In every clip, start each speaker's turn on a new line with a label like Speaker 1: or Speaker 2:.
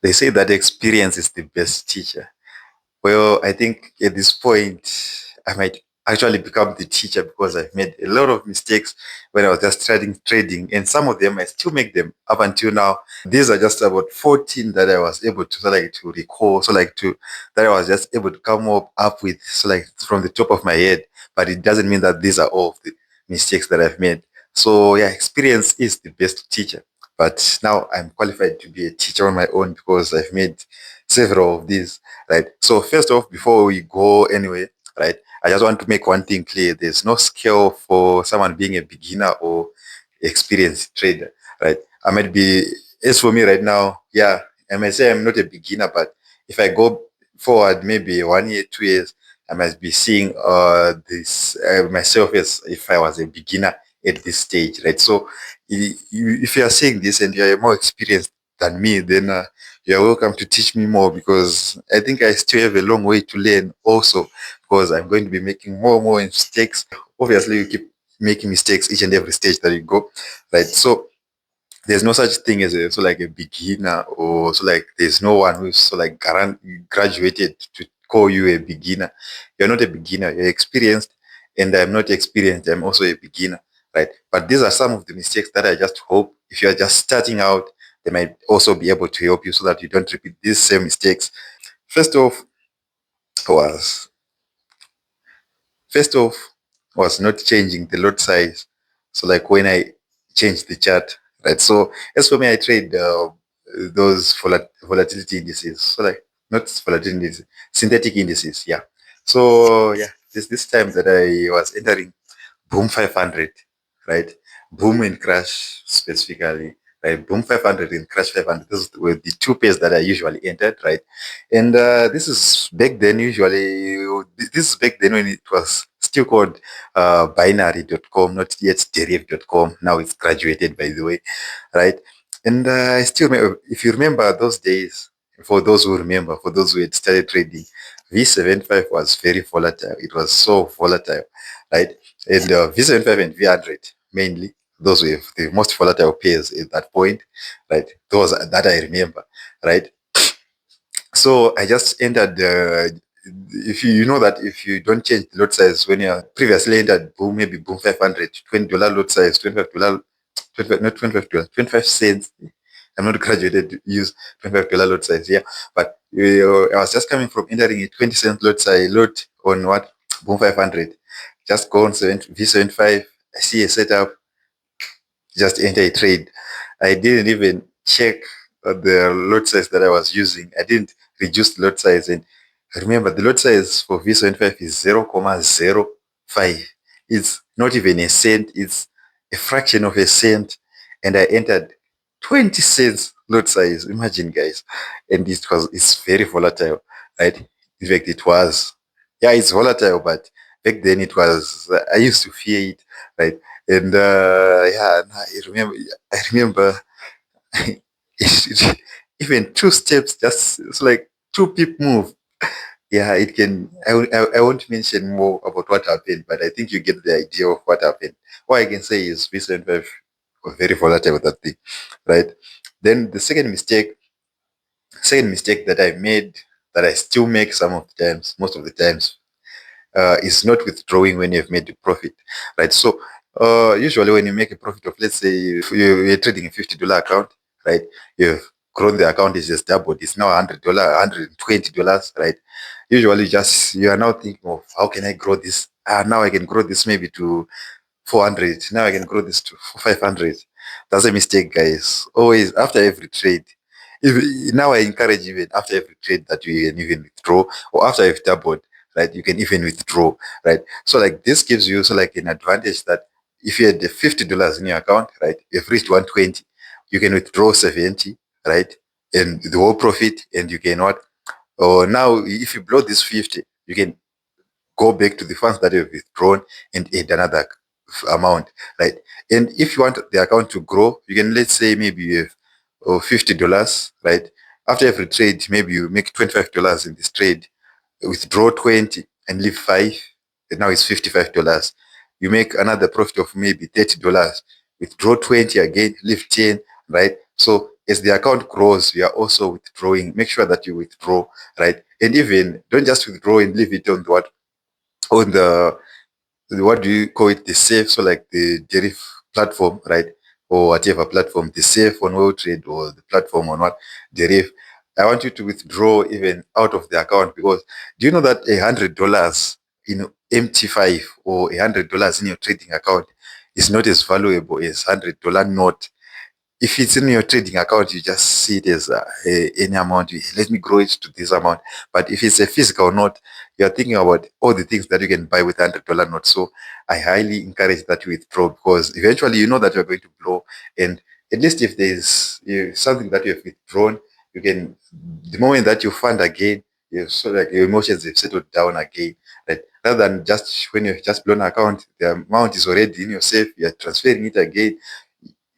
Speaker 1: They say that experience is the best teacher. Well, I think at this point, I might actually become the teacher because I've made a lot of mistakes when I was just starting trading, and some of them I still make them up until now. These are just about 14 that I was able to to recall, that I was just able to come up with from the top of my head. But it doesn't mean that these are all of the mistakes that I've made. So yeah, experience is the best teacher. But now I'm qualified to be a teacher on my own because I've made several of these, right? So first off, before we go anyway, right, I just want to make one thing clear. There's no scale for someone being a beginner or experienced trader, right? I might be, as for me right now, yeah, I might say I'm not a beginner, but if I go forward maybe 1 year, 2 years, I must be seeing this myself as if I was a beginner at this stage, right? So if you are saying this and you are more experienced than me, then you're welcome to teach me more because I think I still have a long way to learn also because I'm going to be making more and more mistakes. Obviously, you keep making mistakes each and every stage that you go, right? So there's no such thing as a beginner or there's no one who's graduated to call you a beginner. You're not a beginner, you're experienced, and I'm not experienced, I'm also a beginner, right? But these are some of the mistakes that I just hope if you're just starting out, they might also be able to help you so that you don't repeat these same mistakes. First off was First off was not changing the lot size. So like when I changed the chart, right? So as for me, I trade those volatility indices. So like not volatility indices, synthetic indices. Yeah. So yeah, this time that I was entering Boom 500, right? Boom and Crash specifically, right? Boom 500 and Crash 500. Those were the two pairs that I usually entered, right? And this is back then, this is back then when it was still called binary.com, not yet deriv.com. Now it's graduated, by the way, right? And I still remember, if you remember those days, for those who remember, for those who had started trading, V75 was very volatile. It was so volatile, right? And V75 and V100 mainly, those were the most volatile pairs at that point, right? Those that I remember, right? So I just entered the. If you know that if you don't change the lot size when you previously entered boom, maybe boom 500, $20 lot size, $25, 25, not $25, 25 cents. I'm not graduated to use $25 lot size, yeah. But I was just coming from entering a 20 cent lot size lot on what boom 500. Just go on V75. I see a setup, just enter a trade. I didn't even check the lot size that I was using. I didn't reduce the lot size. And remember, the lot size for V75 is 0.05. It's not even a cent. It's a fraction of a cent. And I entered 20 cents lot size. Imagine, guys. And it's very volatile, right? In fact, it was. Yeah, it's volatile, but back then it was. I used to fear it, right? And yeah, and I remember even two steps, just it's like two peep move. Yeah, it can. I won't mention more about what happened, but I think you get the idea of what happened. What I can say is V75 was very volatile with that thing, right? Then the second mistake that I made, that I still make some of the times, most of the times, is not withdrawing when you've made a profit, right? So usually when you make a profit of, let's say, if you're trading a $50 account, right? You've grown the account, is just doubled. It's now $100, $120, right? Usually just you are now thinking of how can I grow this? Now I can grow this maybe to 400. Now I can grow this to 500. That's a mistake, guys. Always after every trade. Now I encourage even after every trade that you can even withdraw, or after you've doubled, right? You can even withdraw, right? So like this gives you an advantage that if you had the $50 in your account, right, you've reached 120, you can withdraw 70, right? And the whole profit, and you can what? Or now if you blow this 50, you can go back to the funds that you've withdrawn and add another amount, right? And if you want the account to grow, you can, let's say maybe you have $50, right? After every trade, maybe you make $25 in this trade, withdraw 20 and leave 5, and now it's $55. You make another profit of maybe $30, withdraw 20 again, leave 10, right? So as the account grows, you are also withdrawing. Make sure that you withdraw, right? And even don't just withdraw and leave it on the on the what do you call it, the safe, so like the Jerif platform, right? Or whatever platform, the safe on World Trade or the platform on what Jerif. I want you to withdraw even out of the account, because do you know that $100 in MT5 or $100 in your trading account is not as valuable as $100 note? If it's in your trading account, you just see it as any amount. Let me grow it to this amount. But if it's a physical note, you are thinking about all the things that you can buy with $100 note. So I highly encourage that you withdraw, because eventually you know that you're going to blow. And at least if there's something that you have withdrawn, you can, the moment that you fund again, you so like your emotions have settled down again. Right? Rather than just when you've just blown an account, the amount is already in your safe, you're transferring it again,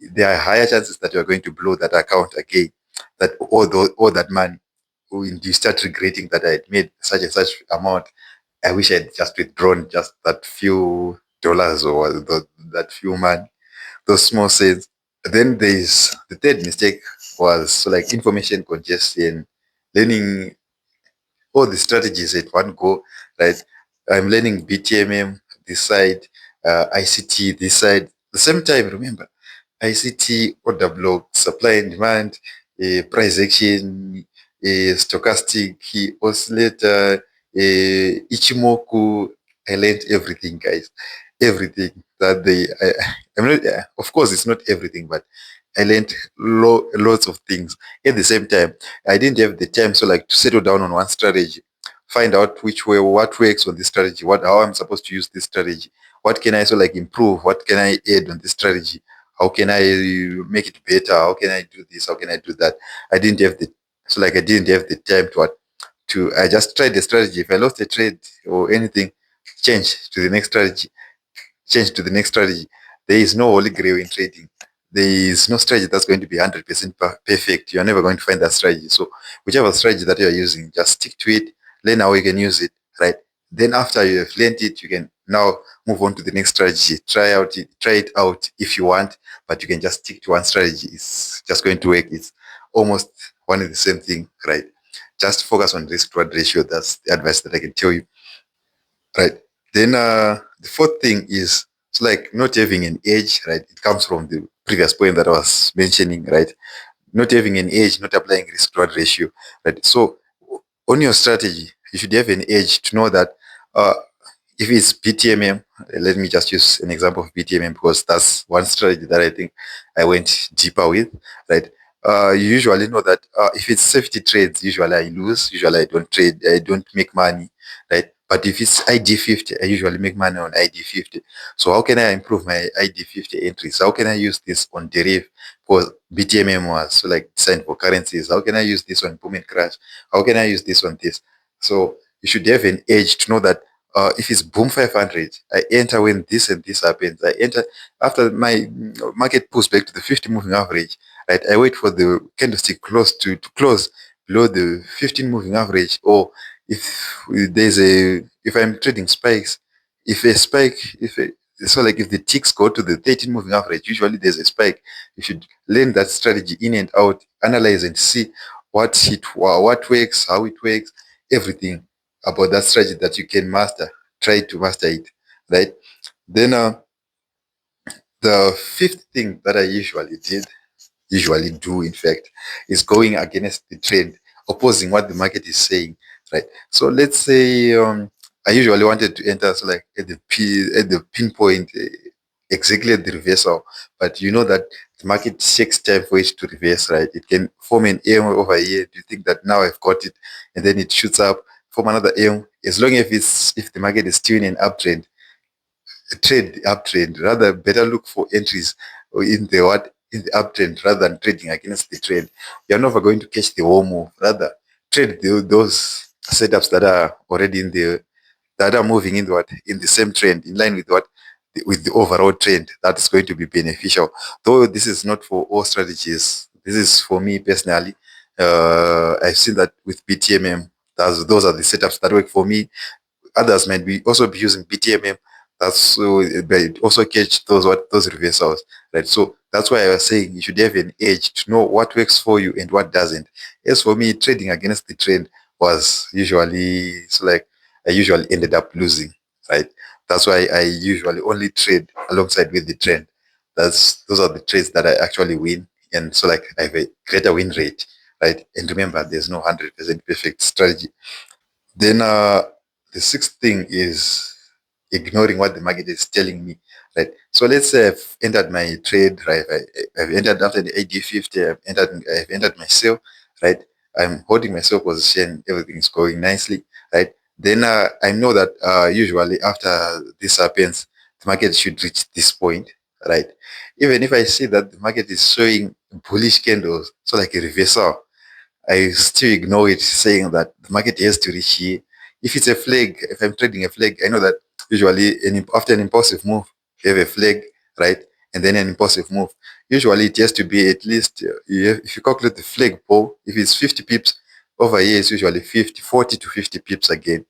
Speaker 1: there are higher chances that you're going to blow that account again, that all that money, when you start regretting that I had made such and such amount. I wish I had just withdrawn just that few dollars or that few money, those small cents. Then there's the third mistake, was so like information congestion, learning all the strategies at one go, right? I'm learning BTMM this side, ICT this side. The same time, remember, ICT, order block, supply and demand, price action, stochastic, oscillator, Ichimoku. I learned everything, guys. Everything that I'm not, of course, it's not everything, but I learned lots of things. At the same time, I didn't have the time, so like to settle down on one strategy, find out which way, what works on this strategy, how I'm supposed to use this strategy, what can I so like improve, what can I add on this strategy, how can I make it better, how can I do this, how can I do that. I didn't have the time to I just tried the strategy. If I lost a trade or anything, change to the next strategy, change to the next strategy. There is no holy grail in trading. There is no strategy that's going to be 100% perfect. You're never going to find that strategy. So whichever strategy that you're using, just stick to it, learn how you can use it, right? Then after you have learned it, you can now move on to the next strategy. Try it out if you want, but you can just stick to one strategy. It's just going to work. It's almost one and the same thing, right? Just focus on risk reward ratio. That's the advice that I can tell you. Right. Then the fourth thing is, it's like not having an edge, right? It comes from the previous point that I was mentioning, right? Not having an edge, not applying risk reward ratio, right? So on your strategy, you should have an edge to know that uh, if it's BTMM, let me just use an example of BTMM, because that's one strategy that I think I went deeper with, right? You usually know that if it's safety trades, usually I lose. Usually I don't trade. I don't make money, right? But if it's ID50, I usually make money on ID50. So how can I improve my ID50 entries? How can I use this on deriv? Because BTMM was so like designed for currencies. How can I use this on boom and crash? How can I use this on this? So you should have an edge to know that if it's boom 500, I enter when this and this happens. I enter after my market pulls back to the 50 moving average, right? I wait for the candlestick to close below the 15 moving average. Or if I'm trading spikes, if a spike, so like if the ticks go to the 13 moving average, usually there's a spike. You should learn that strategy in and out, analyze and see what works, how it works, everything about that strategy that you can master. Try to master it, right? Then the fifth thing that I usually do, in fact, is going against the trend, opposing what the market is saying, right? So let's say I usually wanted to enter so like at the pinpoint, exactly at the reversal, but you know that the market takes time for it to reverse, right? It can form an aim over here. Do you think that now I've got it, and then it shoots up, form another aim? As long as if the market is still in an uptrend, trade the uptrend. Rather, better look for entries in the uptrend rather than trading against the trend. You're never going to catch the whole move. Rather, trade those setups that are already that are moving in the same trend, in line with with the overall trend. That is going to be beneficial. Though this is not for all strategies. This is for me personally. I've seen that with BTMM. Those are the setups that work for me. Others might be also be using BTMM. That's so, but it also catch those reversals, right? So That's why I was saying you should have an edge to know what works for you and what doesn't. As for me, trading against the trend was usually so like I usually ended up losing, right? That's why I usually only trade alongside with the trend. Those are the trades that I actually win, and so like I have a greater win rate, right? And remember, there's no 100% perfect strategy. Then the sixth thing is ignoring what the market is telling me, right? So let's say I've entered my trade, right? I've entered after the AD50, I've entered my sale, right? I'm holding my sell position, everything is going nicely, right? Then I know that usually after this happens, the market should reach this point, right? Even if I see that the market is showing bullish candles, so like a reversal, I still ignore it, saying that the market has to reach here. If it's a flag, if I'm trading a flag, I know that usually after an impulsive move, you have a flag, right? And then an impulsive move. Usually it has to be at least, if you calculate the flag pole, if it's 50 pips, over here it's usually 50, 40 to 50 pips again,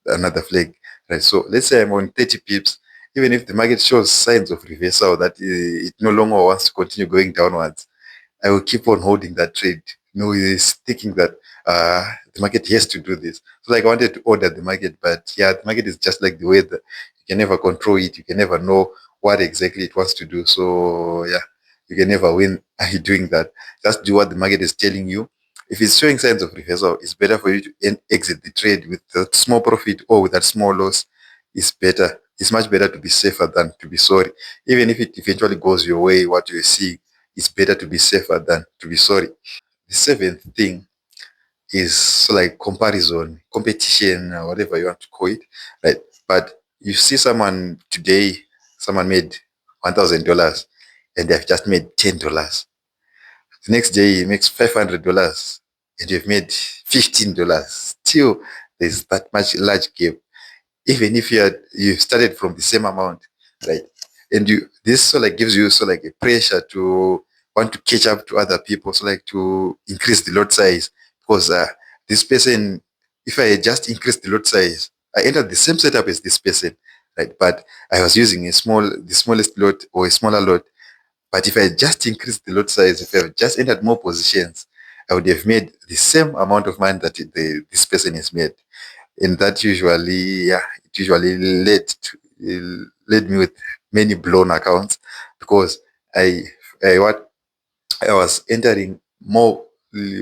Speaker 1: another flag, right? So let's say I'm on 30 pips, even if the market shows signs of reversal that it no longer wants to continue going downwards, I will keep on holding that trade. No, he's thinking that the market has to do this. So like I wanted to order the market, but yeah, the market is just like the weather. You can never control it. You can never know what exactly it wants to do. So yeah, you can never win doing that. Just do what the market is telling you. If it's showing signs of reversal, it's better for you to exit the trade with that small profit or with that small loss. It's better. It's much better to be safer than to be sorry. Even if it eventually goes your way, what you see, it's better to be safer than to be sorry. The seventh thing is so like comparison, competition, or whatever you want to call it, right? But you see someone today, someone made $1,000 and they've just made $10. The next day he makes $500 and you've made $15. Still, there's that much large gap, even if you started from the same amount, right? And you this so like gives you so like a pressure to want to catch up to other people, so like to increase the lot size, because this person, if I just increase the lot size, I entered the same setup as this person, right? But I was using the smallest lot or a smaller lot. But if I just increased the lot size, if I just entered more positions, I would have made the same amount of money that this person has made. And that usually, yeah, it usually led me with many blown accounts, because I what I was entering more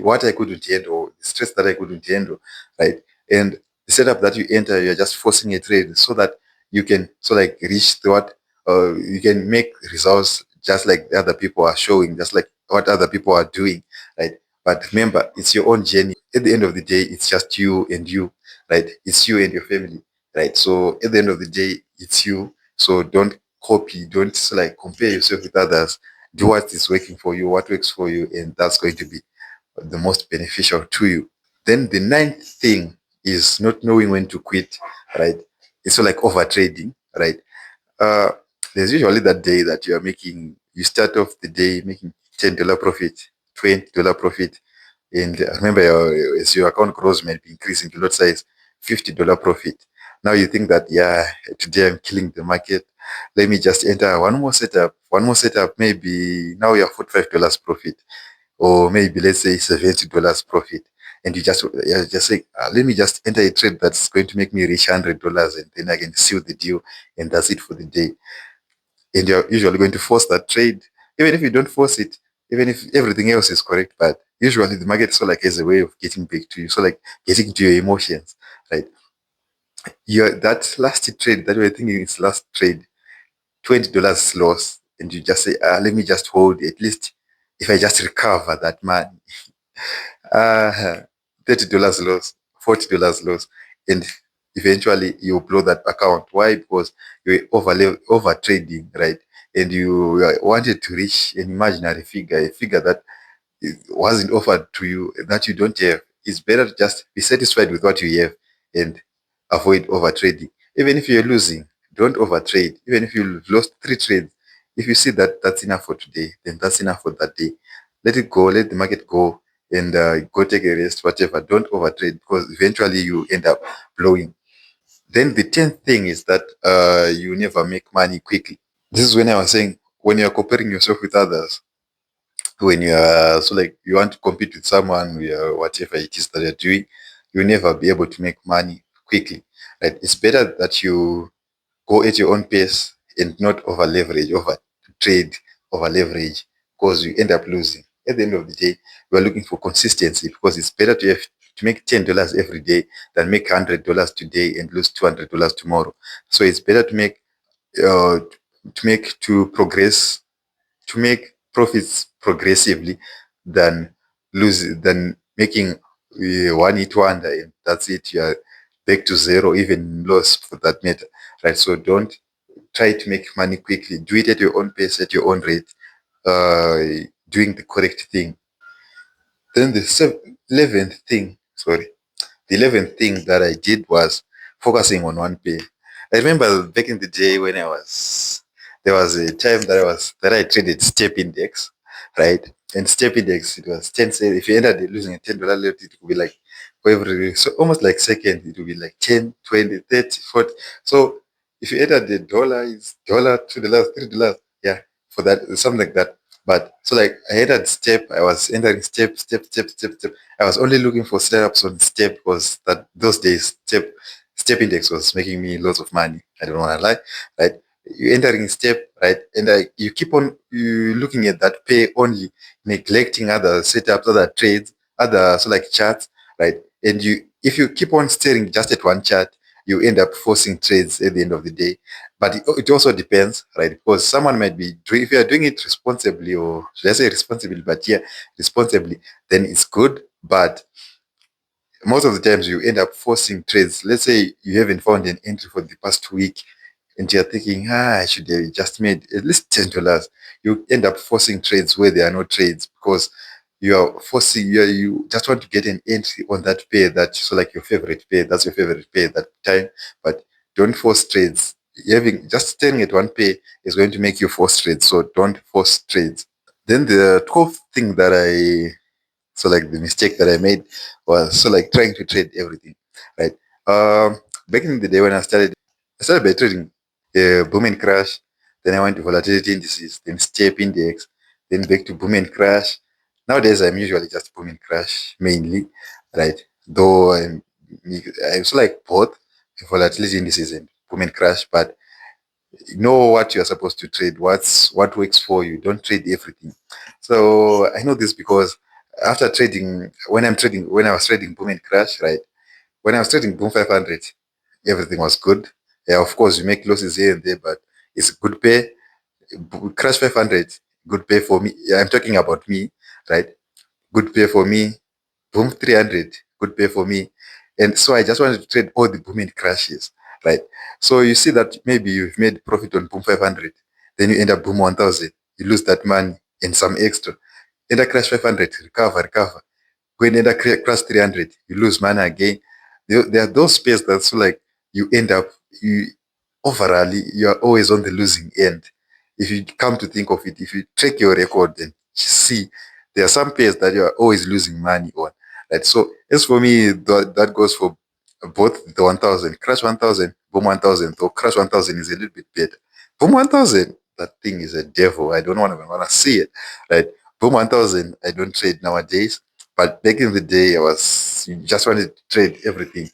Speaker 1: what I couldn't handle, the stress that I couldn't handle, right? And the setup that you enter, you're just forcing a trade so that you can so like reach the what you can make results just like the other people are showing, just like what other people are doing, right? But remember, it's your own journey. At the end of the day, it's just you and you, right? It's you and your family, right? So at the end of the day, it's you. So don't copy, don't so like compare yourself with others. Do what is working for you, what works for you, and that's going to be the most beneficial to you. Then the ninth thing is not knowing when to quit, right? It's so like over trading, right? Uh, there's usually that day that you start off the day making $10 profit, $20 profit, and remember, as your account grows, might be increasing to lot size, $50 profit. Now you think that, yeah, today I'm killing the market. Let me just enter one more setup, maybe now you're $45 profit, or maybe let's say $70 profit. And you're just say, let me just enter a trade that's going to make me reach $100, and then I can seal the deal, and that's it for the day. And you're usually going to force that trade, even if you don't force it, even if everything else is correct. But usually the market so like has a way of getting back to you, so like getting to your emotions, right? Your that last trade that you were thinking it's last trade, $20 loss, and you just say, let me just hold at least if I just recover that money. Uh, $30 loss, $40 loss, and eventually you blow that account. Why? Because you're over trading, right? And you wanted to reach an imaginary figure, a figure that it wasn't offered to you, that you don't have. It's better to just be satisfied with what you have and avoid over trading. Even if you're losing, don't over trade. Even if you've lost three trades, if you see that that's enough for today, then that's enough for that day. Let it go, let the market go, and go take a rest, whatever. Don't over trade, because eventually you end up blowing. Then the 10th thing is that you never make money quickly. This is when I was saying when you're comparing yourself with others, when you are so like you want to compete with someone, whatever it is that you're doing, you'll never be able to make money quickly. Right? It's better that you go at your own pace and not over leverage, over trade, over leverage, because you end up losing. At the end of the day, we are looking for consistency because it's better to have to make $10 every day than make $100 today and lose $200 tomorrow. So it's better to to progress, to make profits progressively than than making one hit wonder and that's it. You are back to zero, even loss for that matter. Right? So don't try to make money quickly. Do it at your own pace, at your own rate, doing the correct thing. Then the 11th thing, sorry, the 11th thing that I did was focusing on one pay. I remember back in the day when there was a time that I traded step index, right? And step index, it was 10 cents. If you ended up losing a $10 left, it would be like for every, so almost like second, it would be like 10, 20, 30, 40. So if you entered the dollar, it's dollar, $2, $3, yeah, for that, something like that. But so like I entered step, I was entering step. I was only looking for setups on step because that those days step index was making me lots of money. I don't want to lie, right? You entering step, right, and you keep on you looking at that pay only, neglecting other setups, other trades, other so like charts, right? And you if you keep on staring just at one chart, you end up forcing trades at the end of the day. But it also depends, right? Because someone might be doing, if you are doing it responsibly, or should I say responsibly, but yeah, responsibly, then it's good. But most of the times you end up forcing trades. Let's say you haven't found an entry for the past week and you're thinking, I should have just made at least $10. You end up forcing trades where there are no trades because you just want to get an entry on that pair that so like your favorite pair, that's your favorite pair that time, but don't force trades. Having just staring at one pair is going to make you force trades, so don't force trades. Then the 12th thing that so like the mistake that I made was so like trying to trade everything, right? Back in the day when I started by trading boom and crash. Then I went to volatility indices, then step index, then back to boom and crash. Nowadays I'm usually just boom and crash mainly, right? Though I also like both volatility indices and boom and crash, but know what you're supposed to trade, what works for you. Don't trade everything. So I know this because after trading, when I was trading boom and crash, right? When I was trading boom 500, everything was good. Yeah, of course you make losses here and there, but it's good pay. Crash 500, good pay for me. Yeah, I'm talking about me, right? Good pay for me. Boom 300, good pay for me. And so I just wanted to trade all the booming crashes, right? So you see that maybe you've made profit on boom 500, then you end up boom 1000, you lose that money and some extra. Enter crash 500, recover. Go and enter crash 300, you lose money again. There are those spaces that's so like you end up, you overall, you are always on the losing end. If you come to think of it, if you check your record and see, there are some pairs that you are always losing money on. Right? So as for me, that goes for both the 1000, crash 1000, boom 1000, or crash 1000 is a little bit better. Boom 1000, that thing is a devil. I don't want to see it. Right? Boom 1000, I don't trade nowadays. But back in the day, you just wanted to trade everything.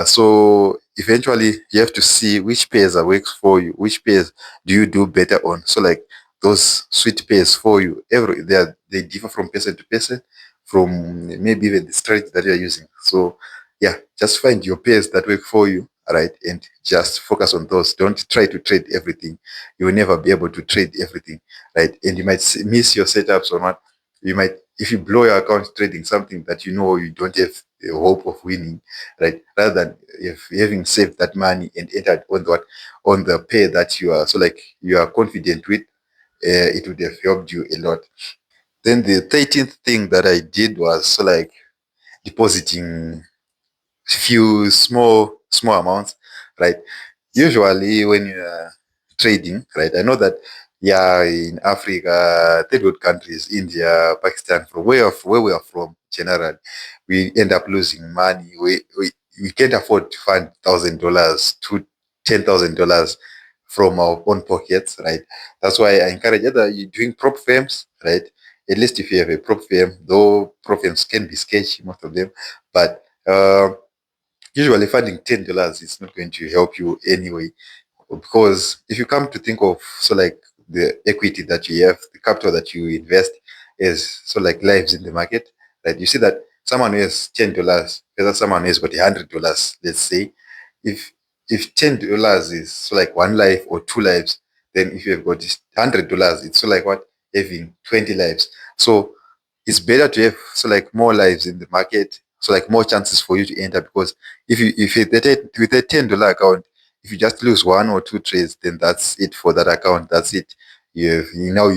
Speaker 1: So eventually you have to see which pairs that works for you, which pairs do you do better on. So like those sweet pairs for you, they differ from person to person, from maybe even the strategy that you're using. So yeah, just find your pairs that work for you, right? And just focus on those. Don't try to trade everything. You will never be able to trade everything, right? And you might miss your setups or not. You might, if you blow your account trading something that you know you don't have a hope of winning, right? Rather than if having saved that money and entered on the pair that you are so like you are confident with, it would have helped you a lot. Then the 13th thing that I did was so like depositing few small amounts, right? Usually when you are trading, right? I know that yeah, in Africa, third world countries, India, Pakistan, from where we are from, generally, we end up losing money. We can't afford to find $1,000 to $10,000 from our own pockets, right? That's why I encourage either you're doing prop firms, right? At least if you have a prop firm, though prop firms can be sketchy, most of them, but usually finding $10 is not going to help you anyway, because if you come to think of so like the equity that you have, the capital that you invest is so like lives in the market, right? You see that someone who has $10 versus someone who has got $100, let's say, if $10 is so like one life or two lives, then if you have got $100, it's so like what, having 20 lives. So it's better to have so like more lives in the market, so like more chances for you to enter, because if you with a $10 account, if you just lose one or two trades, then that's it for that account. That's it. You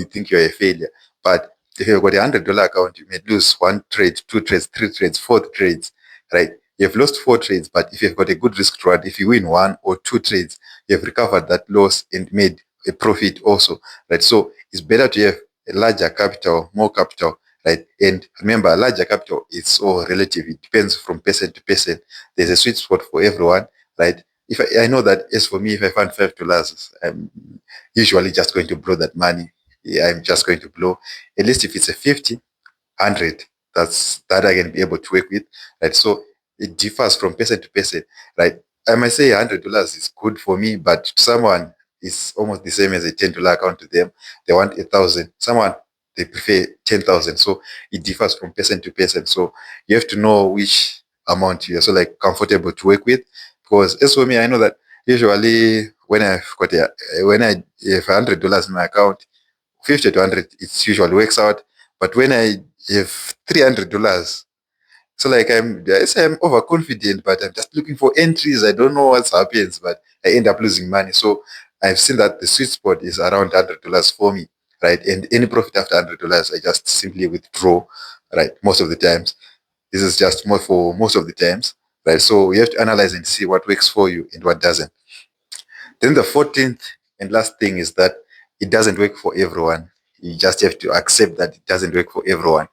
Speaker 1: think you're a failure. But if you've got $100 account, you may lose one trade, two trades, three trades, four trades, right? You've lost four trades, but if you've got a good risk reward, if you win one or two trades, you've recovered that loss and made a profit also, right? So it's better to have a larger capital, more capital, right? And remember, larger capital is all relative. It depends from person to person. There's a sweet spot for everyone, right? If I know that, as for me, if I find $5, I'm usually just going to blow that money. Yeah, I'm just going to blow. At least if it's a 50, 100, that I can be able to work with, right? So it differs from person to person, right? I might say $100 is good for me, but to someone it's almost the same as a $10 account to them. They want 1,000. Someone they prefer 10,000. So it differs from person to person. So you have to know which amount you're so like comfortable to work with. Because as for me, I know that usually when I have $100 in my account, 50 to 100, it usually works out. But when I have $300, so like I say I'm overconfident, but I'm just looking for entries. I don't know what happens, but I end up losing money. So I've seen that the sweet spot is around $100 for me, right? And any profit after $100, I just simply withdraw, right? Most of the times, this is just more for most of the times, right? So you have to analyze and see what works for you and what doesn't. Then the 14th and last thing is that it doesn't work for everyone. You just have to accept that it doesn't work for everyone.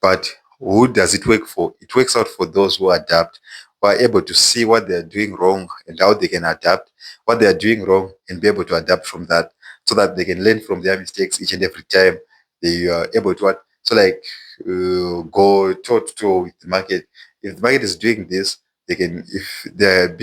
Speaker 1: But who does it work for? It works out for those who adapt, who are able to see what they're doing wrong and how they can adapt, what they're doing wrong and be able to adapt from that, so that they can learn from their mistakes each and every time they are able to what? So like go toe to toe with the market. If the market is doing this, they can, if their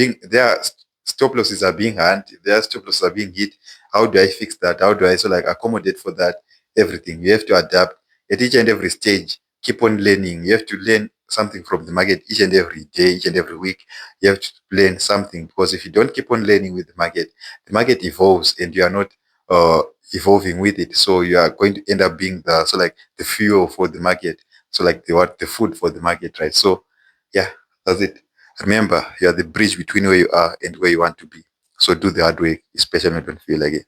Speaker 1: stop losses are being earned, if their stop losses are being hit, how do I fix that? How do I so like accommodate for that? Everything. You have to adapt at each and every stage. Keep on learning. You have to learn something from the market each and every day, each and every week. You have to learn something, because if you don't keep on learning with the market evolves and you are not uh, evolving with it. So you are going to end up being the fuel for the market. So like the food for the market, right? So yeah, that's it. Remember, you are the bridge between where you are and where you want to be. So do the hard work, especially when you don't feel like it.